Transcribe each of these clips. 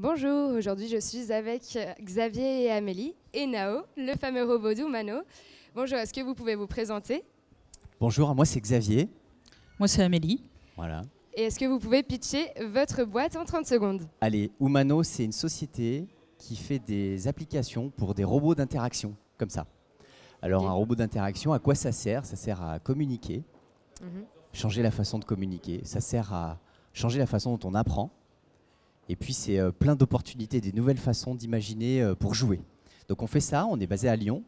Bonjour, aujourd'hui je suis avec Xavier et Amélie et Nao, le fameux robot d'Umano. Bonjour, est-ce que vous pouvez vous présenter? Bonjour, moi c'est Xavier. Moi, c'est Amélie. Voilà. Et est-ce que vous pouvez pitcher votre boîte en 30 secondes? Allez, Umano, c'est une société qui fait des applications pour des robots d'interaction, comme ça. Alors, Ok. un robot d'interaction, à quoi ça sert? Ça sert à communiquer, Mhm. changer la façon de communiquer. Ça sert à changer la façon dont on apprend. Et puis, c'est plein d'opportunités, des nouvelles façons d'imaginer pour jouer. Donc, on fait ça, on est basé à Lyon,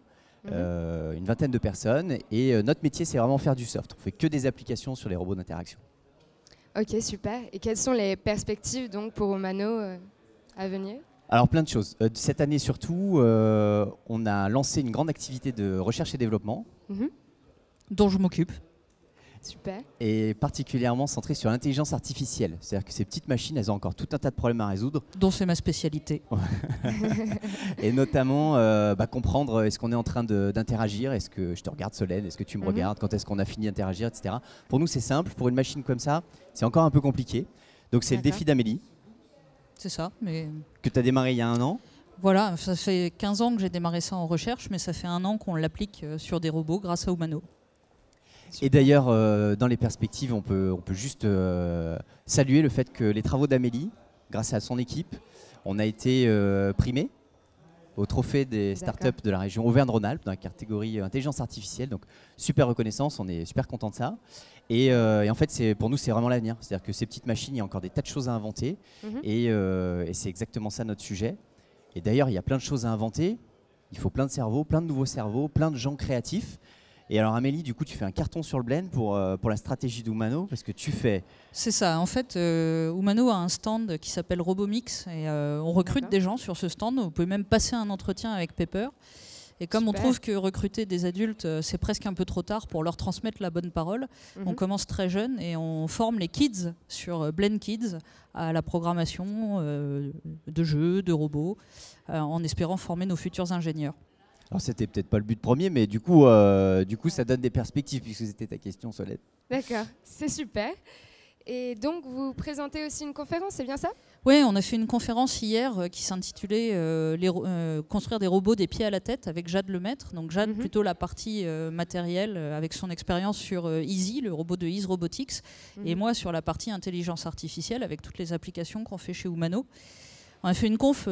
une vingtaine de personnes. Et notre métier, c'est vraiment faire du soft. On fait que des applications sur les robots d'interaction. Ok, super. Et quelles sont les perspectives donc pour Umano à venir? Alors plein de choses. Cette année surtout, on a lancé une grande activité de recherche et développement, Mhm. Dont je m'occupe. Super. et particulièrement centrée sur l'intelligence artificielle. C'est-à-dire que ces petites machines, elles ont encore tout un tas de problèmes à résoudre, Dont c'est ma spécialité. et notamment comprendre est-ce qu'on est en train d'interagir, est-ce que je te regarde Solène, est-ce que tu me regardes, quand est-ce qu'on a fini d'interagir, etc. Pour nous c'est simple, pour une machine comme ça, c'est encore un peu compliqué. Donc c'est le D'accord. défi d'Amélie, C'est ça. Mais que tu as démarré il y a 1 an. voilà, ça fait 15 ans que j'ai démarré ça en recherche, mais ça fait 1 an qu'on l'applique sur des robots grâce à Umano. Et d'ailleurs, dans les perspectives, on peut juste saluer le fait que les travaux d'Amélie, grâce à son équipe, on a été primés au trophée des D'accord. startups de la région Auvergne-Rhône-Alpes dans la catégorie intelligence artificielle. Donc super reconnaissance, on est super content de ça. Et en fait, pour nous, c'est vraiment l'avenir. C'est-à-dire que ces petites machines, il y a encore des tas de choses à inventer. Mhm. Et c'est exactement ça notre sujet. Et d'ailleurs, il y a plein de choses à inventer. Il faut plein de cerveaux, plein de nouveaux cerveaux, plein de gens créatifs. Et alors Amélie, du coup, tu fais un carton sur le blend pour la stratégie d'Umano, parce que tu fais... C'est ça. En fait, Umano a un stand qui s'appelle Robomix et on recrute D'accord. des gens sur ce stand. Vous pouvez même passer un entretien avec Pepper. Et comme on Super. trouve que recruter des adultes, c'est presque un peu trop tard pour leur transmettre la bonne parole, on Mhm. commence très jeune et on forme les kids sur Blend Kids à la programmation de jeux, de robots, en espérant former nos futurs ingénieurs. Alors c'était peut-être pas le but premier, mais du coup ça donne des perspectives, puisque c'était ta question, Solène. D'accord, c'est super. Et donc vous présentez aussi une conférence, c'est bien ça? Oui, on a fait une conférence hier qui s'intitulait Construire des robots des pieds à la tête avec Jade Lemaître. Donc Jade, Mhm. plutôt la partie matérielle avec son expérience sur Easy, le robot de Ease Robotics, Mhm. et moi sur la partie intelligence artificielle avec toutes les applications qu'on fait chez Umano. On a fait une conf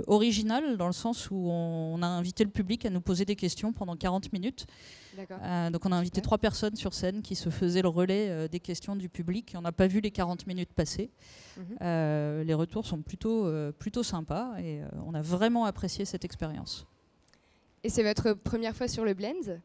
originale dans le sens où on a invité le public à nous poser des questions pendant 40 minutes. D'accord. Donc on a invité Super. 3 personnes sur scène qui se faisaient le relais des questions du public. Et on n'a pas vu les 40 minutes passer. Mhm. Les retours sont plutôt sympas et on a vraiment apprécié cette expérience. Et c'est votre première fois sur le Blend?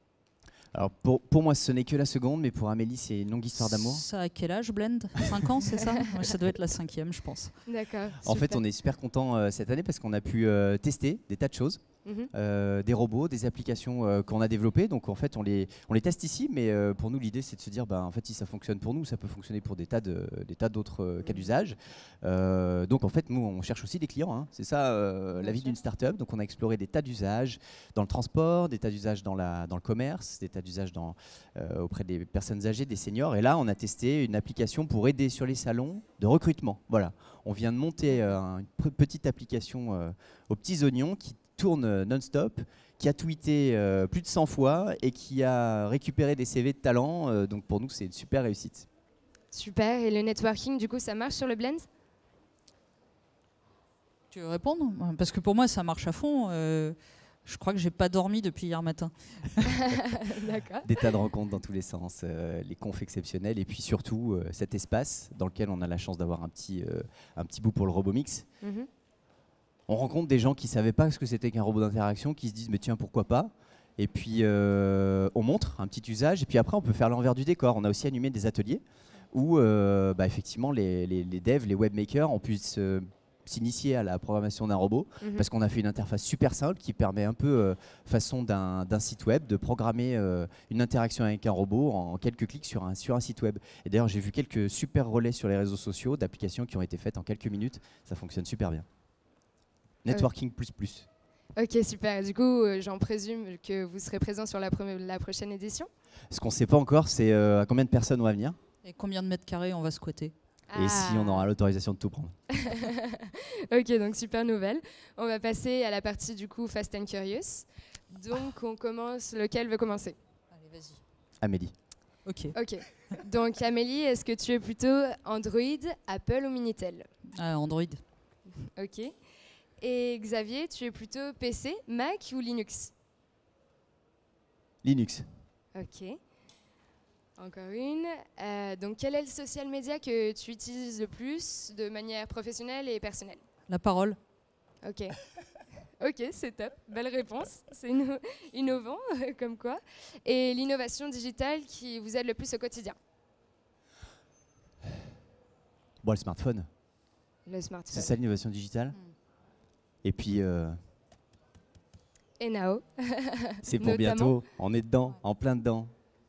Alors pour moi, ce n'est que la seconde, mais pour Amélie, c'est une longue histoire d'amour. Ça à quel âge, Blend 5 ans, c'est ça? Ouais, ça doit être la 5e, je pense. D'accord. En fait, super. on est super content cette année parce qu'on a pu tester des tas de choses. Mhm. Des robots, des applications qu'on a développées. Donc en fait, on les teste ici, mais pour nous, l'idée, c'est de se dire, en fait, si ça fonctionne pour nous, ça peut fonctionner pour des tas d'autres cas d'usage. Donc en fait, nous, on cherche aussi des clients, hein. C'est ça la vie sûr. d'une startup. Donc on a exploré des tas d'usages dans le transport, des tas d'usages dans le commerce, des tas d'usages auprès des personnes âgées, des seniors. Et là, on a testé une application pour aider sur les salons de recrutement. Voilà, on vient de monter une petite application aux petits oignons qui tourne non-stop, qui a tweeté plus de 100 fois et qui a récupéré des CV de talent. Donc pour nous, c'est une super réussite. Super. Et le networking, du coup, ça marche sur le Blend? Tu veux répondre? Parce que pour moi, ça marche à fond. Je crois que j'ai pas dormi depuis hier matin. D'accord. Des tas de rencontres dans tous les sens, les confs exceptionnels et puis surtout cet espace dans lequel on a la chance d'avoir un petit bout pour le Robomix. Mhm. On rencontre des gens qui ne savaient pas ce que c'était qu'un robot d'interaction, qui se disent mais tiens, pourquoi pas. Et puis on montre un petit usage et puis après on peut faire l'envers du décor. On a aussi animé des ateliers où effectivement les devs, les webmakers ont pu s'initier à la programmation d'un robot, Mhm. parce qu'on a fait une interface super simple qui permet un peu façon d'un site web de programmer une interaction avec un robot en quelques clics sur un site web. Et d'ailleurs j'ai vu quelques super relais sur les réseaux sociaux d'applications qui ont été faites en quelques minutes. Ça fonctionne super bien. Networking plus. Ok, super. Du coup, j'en présume que vous serez présent sur la prochaine édition. Ce qu'on ne sait pas encore, c'est à combien de personnes on va venir. Et combien de mètres carrés on va squatter? Et si on aura l'autorisation de tout prendre. Ok, donc super nouvelle. On va passer à la partie du coup Fast and Curious. Donc on commence, lequel veut commencer? Allez, vas-y. Amélie. Ok. Ok. Donc Amélie, est-ce que tu es plutôt Android, Apple ou Minitel? Android. Ok. Et Xavier, tu es plutôt PC, Mac ou Linux? Linux. Ok. Encore une. Donc quel est le social media que tu utilises le plus de manière professionnelle et personnelle? La parole. Ok. Ok, c'est top. Belle réponse. C'est innovant, comme quoi. Et l'innovation digitale qui vous aide le plus au quotidien? Bon, le smartphone. Le smartphone. C'est ça l'innovation digitale. Et puis, Et Nao? c'est pour Notamment. bientôt. On est dedans, en plein dedans.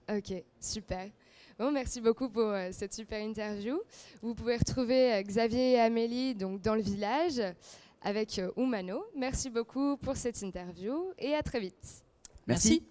Ok, super. Bon, merci beaucoup pour cette super interview. Vous pouvez retrouver Xavier et Amélie donc, dans le village avec Umano. Merci beaucoup pour cette interview et à très vite. Merci.